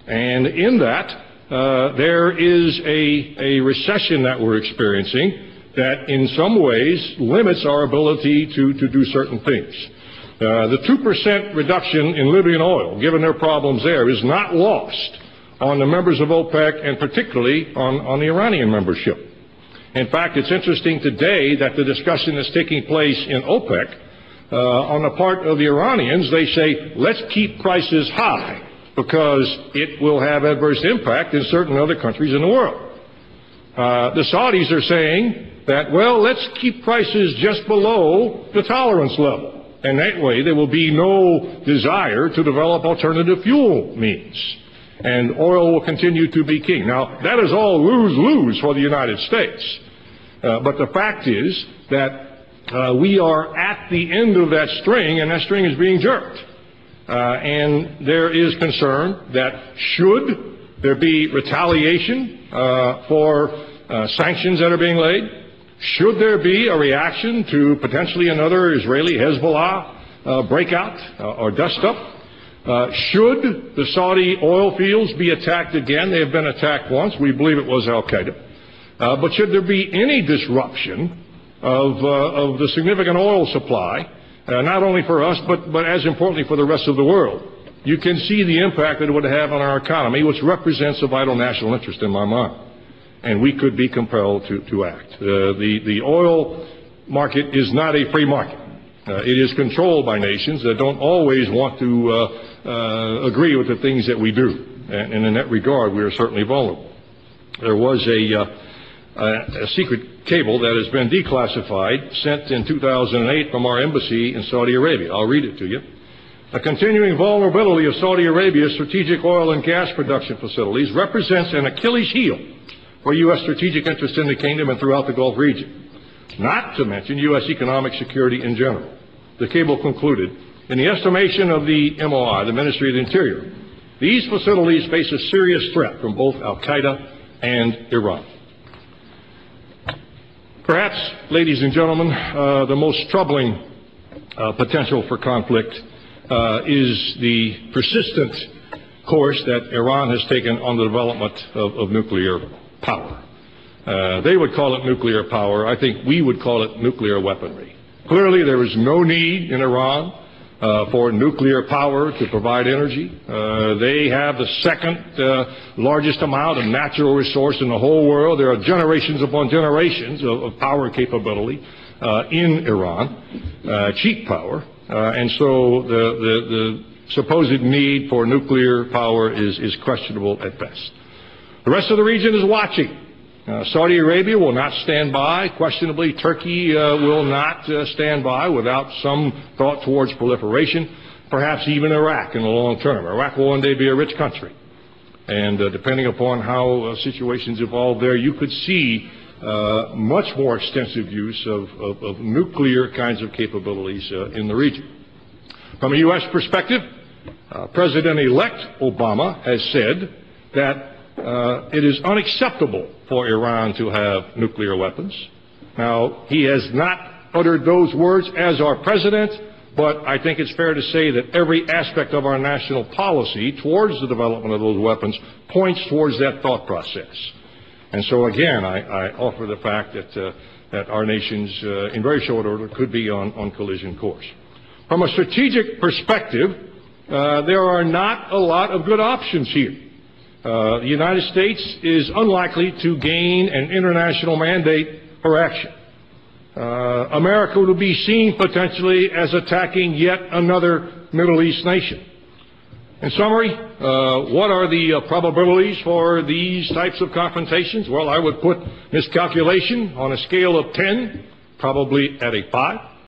And in that, there is a recession that we're experiencing that in some ways limits our ability to do certain things. The 2% reduction in Libyan oil, given their problems there, is not lost on the members of OPEC and particularly on the Iranian membership. In fact, it's interesting today that the discussion that's taking place in OPEC, on the part of the Iranians, they say, let's keep prices high because it will have adverse impact in certain other countries in the world. The Saudis are saying that, well, let's keep prices just below the tolerance level. And that way there will be no desire to develop alternative fuel means. And oil will continue to be king. Now, that is all lose-lose for the United States. But the fact is that we are at the end of that string, and that string is being jerked. And there is concern that should there be retaliation for sanctions that are being laid, should there be a reaction to potentially another Israeli Hezbollah breakout or dust-up, should the Saudi oil fields be attacked again? They have been attacked once. We believe it was al-Qaeda. But should there be any disruption of the significant oil supply, not only for us, but as importantly for the rest of the world, you can see the impact that it would have on our economy, which represents a vital national interest in my mind. And we could be compelled to act. The oil market is not a free market. It is controlled by nations that don't always want to agree with the things that we do. And in that regard, we are certainly vulnerable. There was a secret cable that has been declassified, sent in 2008 from our embassy in Saudi Arabia. I'll read it to you. A continuing vulnerability of Saudi Arabia's strategic oil and gas production facilities represents an Achilles heel for U.S. strategic interests in the kingdom and throughout the Gulf region, not to mention U.S. economic security in general. The cable concluded, in the estimation of the MOI, the Ministry of the Interior, these facilities face a serious threat from both al-Qaeda and Iran. Perhaps, ladies and gentlemen, the most troubling potential for conflict is the persistent course that Iran has taken on the development of nuclear power. They would call it nuclear power. I think we would call it nuclear weaponry. Clearly, there is no need in Iran for nuclear power to provide energy. They have the second largest amount of natural resource in the whole world. There are generations upon generations of power capability in Iran, cheap power. And so the supposed need for nuclear power is questionable at best. The rest of the region is watching. Saudi Arabia will not stand by. Questionably, Turkey will not stand by without some thought towards proliferation. Perhaps even Iraq in the long term. Iraq will one day be a rich country. And depending upon how situations evolve there, you could see much more extensive use of nuclear kinds of capabilities in the region. From a U.S. perspective, President-elect Obama has said that it is unacceptable for Iran to have nuclear weapons. Now, he has not uttered those words as our president, but I think it's fair to say that every aspect of our national policy towards the development of those weapons points towards that thought process. And so, again, I offer the fact that our nations, in very short order, could be on collision course. From a strategic perspective, there are not a lot of good options here. The United States is unlikely to gain an international mandate for action. America will be seen potentially as attacking yet another Middle East nation. In summary, what are the probabilities for these types of confrontations? Well, I would put miscalculation on a scale of 10, probably at a 5.